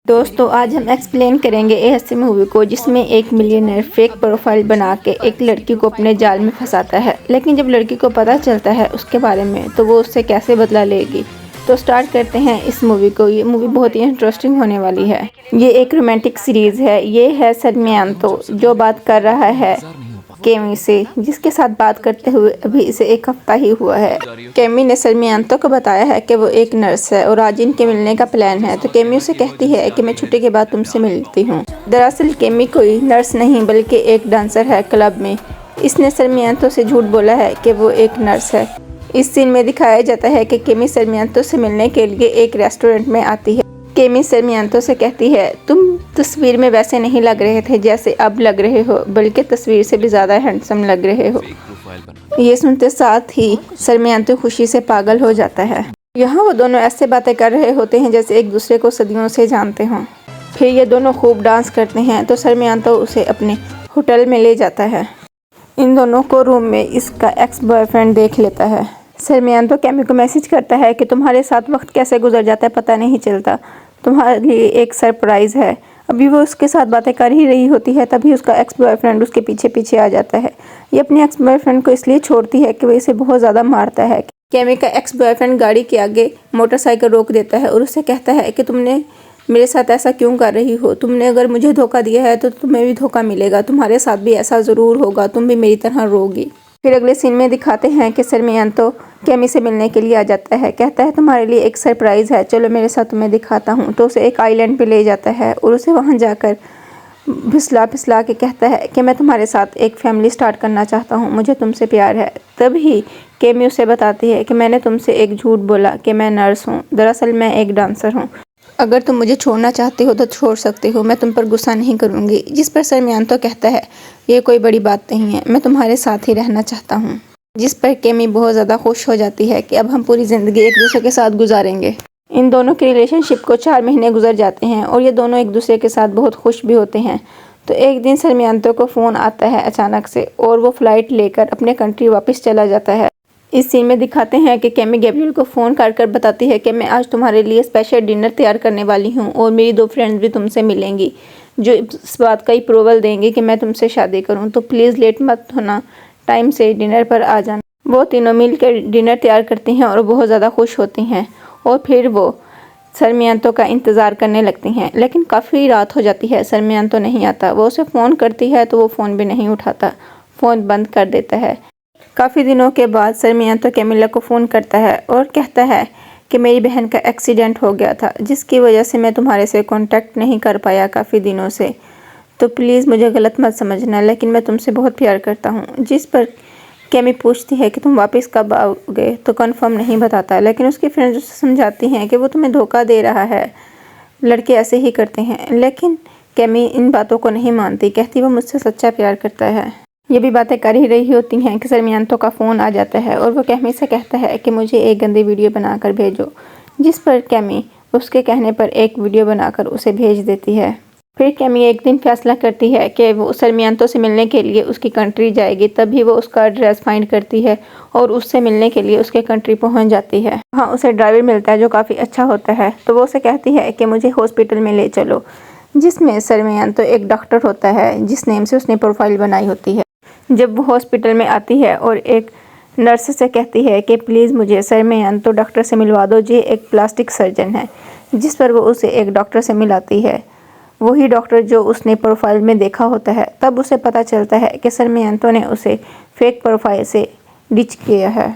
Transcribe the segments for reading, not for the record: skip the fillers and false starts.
दोस्तों आज हम एक्सप्लेन करेंगे ऐसी मूवी को जिसमें एक मिलियनर फेक प्रोफाइल बना के एक लड़की को अपने जाल में फंसाता है, लेकिन जब लड़की को पता चलता है उसके बारे में तो वो उससे कैसे बदला लेगी। तो स्टार्ट करते हैं इस मूवी को। ये मूवी बहुत ही इंटरेस्टिंग होने वाली है। ये एक रोमांटिक सीरीज़ है। ये है सरमियांतो जो बात कर रहा है केमी से, जिसके साथ बात करते हुए अभी इसे एक हफ्ता ही हुआ है। केमी ने सरमियांतो को बताया है कि वो एक नर्स है और आज इनके मिलने का प्लान है। तो केमी उसे कहती है कि मैं छुट्टी के बाद तुमसे मिलती हूँ। दरअसल केमी कोई नर्स नहीं बल्कि एक डांसर है क्लब में। इसने सरमियांतो से झूठ बोला है कि वो एक नर्स है। इस सीन में दिखाया जाता है कि केमी सरमियांतो से मिलने के लिए एक रेस्टोरेंट में आती है। केमी सरमियांतो से कहती है, तुम तस्वीर में वैसे नहीं लग रहे थे जैसे अब लग रहे हो, बल्कि तस्वीर से भी ज़्यादा हैंडसम लग रहे हो। ये सुनते साथ ही सरमियांतो खुशी से पागल हो जाता है। यहाँ वो दोनों ऐसे बातें कर रहे होते हैं जैसे एक दूसरे को सदियों से जानते हों। फिर ये दोनों खूब डांस करते हैं तो सरमियांतो उसे अपने होटल में ले जाता है। इन दोनों को रूम में इसका एक्स बॉयफ्रेंड देख लेता है। सरमियांतो केमी को मैसेज करता है कि तुम्हारे साथ वक्त कैसे गुजर जाता है पता नहीं चलता, तुम्हारे लिए एक सरप्राइज़ है। अभी वो उसके साथ बातें कर ही रही होती है तभी उसका एक्स बॉयफ्रेंड उसके पीछे पीछे आ जाता है। ये अपने एक्स बॉयफ्रेंड को इसलिए छोड़ती है कि वो इसे बहुत ज़्यादा मारता है। केमी का एक्स बॉयफ्रेंड गाड़ी के आगे मोटरसाइकिल रोक देता है और उससे कहता है कि तुमने मेरे साथ ऐसा क्यों कर रही हो, तुमने अगर मुझे धोखा दिया है तो तुम्हें भी धोखा मिलेगा, तुम्हारे साथ भी ऐसा ज़रूर होगा, तुम भी मेरी तरह रोगी। फिर अगले सीन में दिखाते हैं कि सरमियांतो केमी से मिलने के लिए आ जाता है। कहता है तुम्हारे लिए एक सरप्राइज़ है, चलो मेरे साथ तुम्हें दिखाता हूँ। तो उसे एक आइलैंड पे ले जाता है और उसे वहाँ जाकर फिसला फिसला के कहता है कि मैं तुम्हारे साथ एक फैमिली स्टार्ट करना चाहता हूँ, मुझे तुमसे प्यार है। तभी केमी उसे बताती है कि मैंने तुमसे एक झूठ बोला कि मैं नर्स हूँ, दरअसल मैं एक डांसर हूँ। अगर तुम मुझे छोड़ना चाहते हो तो छोड़ सकते हो, मैं तुम पर गुस्सा नहीं करूँगी। जिस पर सरमियांतो कहता है ये कोई बड़ी बात नहीं है, मैं तुम्हारे साथ ही रहना चाहता हूँ। जिस पर केमी बहुत ज़्यादा खुश हो जाती है कि अब हम पूरी ज़िंदगी एक दूसरे के साथ गुजारेंगे। इन दोनों की रिलेशनशिप को 4 महीने गुजर जाते हैं और ये दोनों एक दूसरे के साथ बहुत खुश भी होते हैं। तो एक दिन सरमियांतो को फ़ोन आता है अचानक से और वो फ़्लाइट लेकर अपने कंट्री वापस चला जाता है। इस सीन में दिखाते हैं कि केमी गैब्रियल को फ़ोन कर बताती है कि मैं आज तुम्हारे लिए स्पेशल डिनर तैयार करने वाली हूँ और मेरी 2 फ्रेंड्स भी तुमसे मिलेंगी जो इस बात का अप्रूवल देंगे कि मैं तुमसे शादी करूँ। तो प्लीज़ लेट मत होना, टाइम से डिनर पर आ जाना। वो तीनों मिलकर डिनर तैयार करती हैं और बहुत ज़्यादा खुश होती हैं और फिर वो सरमियांतो का इंतज़ार करने लगती हैं। लेकिन काफ़ी रात हो जाती है, सरमियांतो नहीं आता। वो उसे फ़ोन करती है तो वो फ़ोन भी नहीं उठाता, फ़ोन बंद कर देता है। काफ़ी दिनों के बाद सरमियांतो कैमिला को फ़ोन करता है और कहता है कि मेरी बहन का एक्सीडेंट हो गया था जिसकी वजह से मैं तुम्हारे से कांटेक्ट नहीं कर पाया काफ़ी दिनों से, तो प्लीज़ मुझे गलत मत समझना, लेकिन मैं तुमसे बहुत प्यार करता हूँ। जिस पर केमी पूछती है कि तुम वापस कब आओगे, तो कंफर्म नहीं बताता, लेकिन उसकी फ्रेंड्स उसे समझाती हैं कि वो तुम्हें धोखा दे रहा है, लड़के ऐसे ही करते हैं। लेकिन केमी इन बातों को नहीं मानती, कहती वो मुझसे सच्चा प्यार करता है। ये भी बातें कर ही रही होती हैं कि सरमियांतो का फ़ोन आ जाता है और वो केमी से कहता है कि मुझे एक गंदी वीडियो बनाकर भेजो। जिस पर केमी उसके कहने पर एक वीडियो बनाकर उसे भेज देती है। फिर केमी एक दिन फैसला करती है कि वो सरमियांतो से मिलने के लिए उसकी कंट्री जाएगी। तभी वो उसका एड्रेस फाइंड करती है और उससे मिलने के लिए उसके कंट्री पहुंच जाती है। वहाँ उसे ड्राइवर मिलता है जो काफ़ी अच्छा होता है। तो वो उसे कहती है कि मुझे हॉस्पिटल में ले चलो, जिसमें सरमियांतो एक डॉक्टर होता है जिस नेम से उसने प्रोफाइल बनाई होती है। जब वो हॉस्पिटल में आती है और एक नर्स से कहती है कि प्लीज़ मुझे सरमियांतो डॉक्टर से मिलवा दो, जी एक प्लास्टिक सर्जन है। जिस पर वो उसे एक डॉक्टर से मिलाती है, वही डॉक्टर जो उसने प्रोफाइल में देखा होता है। तब उसे पता चलता है कि सरमियांतो ने उसे फेक प्रोफाइल से डिच किया है।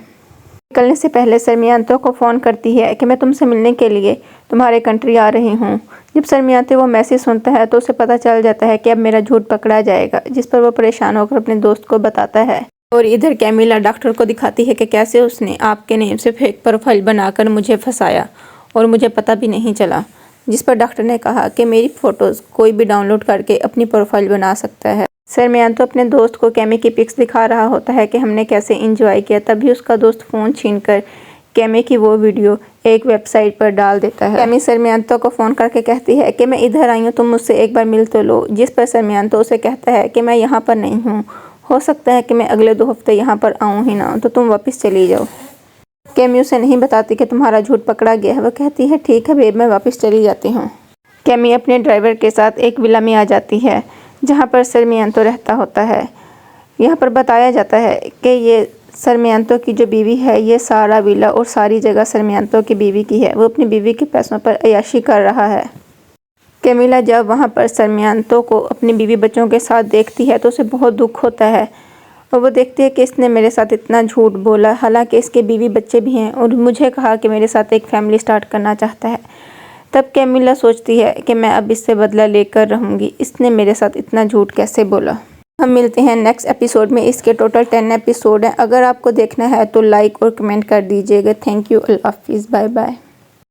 निकलने से पहले सरमियांतो को फ़ोन करती है कि मैं तुमसे मिलने के लिए तुम्हारे कंट्री आ रही हूँ। जब सरमियांतो वो मैसेज सुनता है तो उसे पता चल जाता है कि अब मेरा झूठ पकड़ा जाएगा। जिस पर वो परेशान होकर अपने दोस्त को बताता है और इधर कैमिला डॉक्टर को दिखाती है कि कैसे उसने आपके नेम से फेक प्रोफाइल बनाकर मुझे फंसाया और मुझे पता भी नहीं चला। जिस पर डॉक्टर ने कहा कि मेरी फ़ोटोज़ कोई भी डाउनलोड करके अपनी प्रोफाइल बना सकता है। सरमियांतो अपने दोस्त को केमी की पिक्स दिखा रहा होता है कि हमने कैसे एंजॉय किया। तभी उसका दोस्त फ़ोन छीनकर केमी की वो वीडियो एक वेबसाइट पर डाल देता है। केमी सरमियांतो को फ़ोन करके कहती है कि मैं इधर आई हूँ, तुम मुझसे एक बार मिल तो लो। जिस पर सरमियांतो उसे कहता है कि मैं यहाँ पर नहीं हूँ, हो सकता है कि मैं अगले 2 हफ्ते यहाँ पर आऊँ ही ना, तो तुम वापस चली जाओ। केमी उसे नहीं बताती कि तुम्हारा झूठ पकड़ा गया है। वह कहती है ठीक है बेब, मैं वापस चली जाती हूँ। कैमी अपने ड्राइवर के साथ एक विला में आ जाती है जहाँ पर सरमियांतो रहता होता है। यहाँ पर बताया जाता है कि ये सरमियांतो की जो बीवी है, ये सारा विला और सारी जगह सरमियांतो की बीवी की है। वो अपनी बीवी के पैसों पर अय्याशी कर रहा है। कैमिला जब वहाँ पर सरमियांतो को अपनी बीवी बच्चों के साथ देखती है तो उसे बहुत दुख होता है और वो देखती है कि इसने मेरे साथ इतना झूठ बोला, हालांकि इसके बीवी बच्चे भी हैं और मुझे कहा कि मेरे साथ एक फैमिली स्टार्ट करना चाहता है। तब कैमिला सोचती है कि मैं अब इससे बदला लेकर रहूँगी, इसने मेरे साथ इतना झूठ कैसे बोला। हम मिलते हैं नेक्स्ट एपिसोड में। इसके टोटल 10 एपिसोड हैं। अगर आपको देखना है तो लाइक और कमेंट कर दीजिएगा। थैंक यू, अल्लाह हाफिज़, बाय बाय।